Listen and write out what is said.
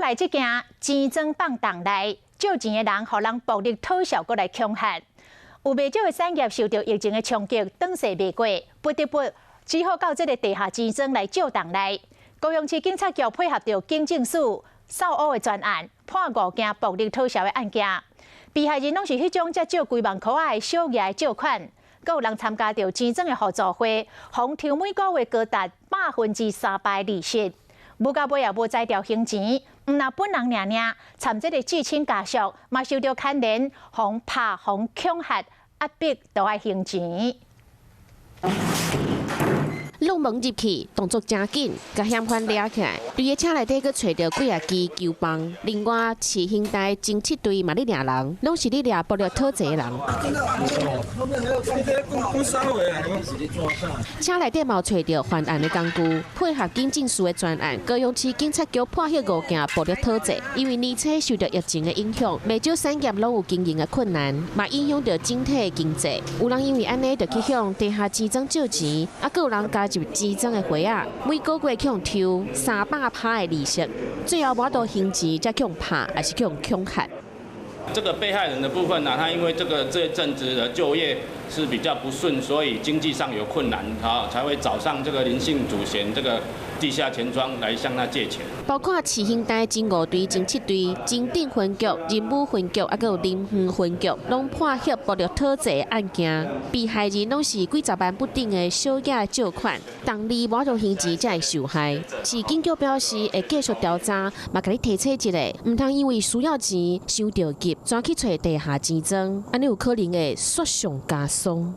来这件钱庄放荡内，借钱的人，互人暴力讨小过来恐吓。有不少的产业受到疫情的冲击，顿时未过，不得不只好到这个地下钱庄来借档内。高雄市警察局配合着警政署扫污的专案，破5件暴力讨小的案件。被害人拢是迄种才借几万块的小额的借款，阁有人参加着钱庄的互助会，互抽每个月高达300%的利息。无到尾也无再条行钱，毋那本人尔，参这个至亲家属嘛受到牵连，互拍、互恐吓、压迫，都爱行钱。弄门入去，动作真紧，甲嫌犯抓起来。对个车内底，佮找到几啊支球棒。另外，市刑台侦缉队嘛咧抓人，拢是咧抓暴力讨债的人。车内底嘛找到犯案的工具，配合警政署的专案，高雄市警察局破获5件暴力讨债。因为而且受到疫情的影响，未少产业拢有经营的困难，嘛影响到整体的经济。有人因为安尼，就去向地下钱庄借钱，啊，佮有人加入钱庄的会啊，每个月向抽300%的利息，最后无到行钱，才向拍，还是向恐吓。这个被害人的部分呢，他因为这一阵子的就业是比较不顺，所以经济上有困难，才会找上这个林姓主嫌这个地下钱庄来向他借钱。包括市刑台侦5队、侦7队、侦定分局、仁武分局，还有林园分局，拢破获暴力讨债案件。被害人拢是几十万不等的小额借款，当日无到行钱才会受害。市警局表示会继续调查，嘛甲你提醒一下，唔通因为需要钱想着急，转去找地下钱庄，安尼有可能会雪上加霜。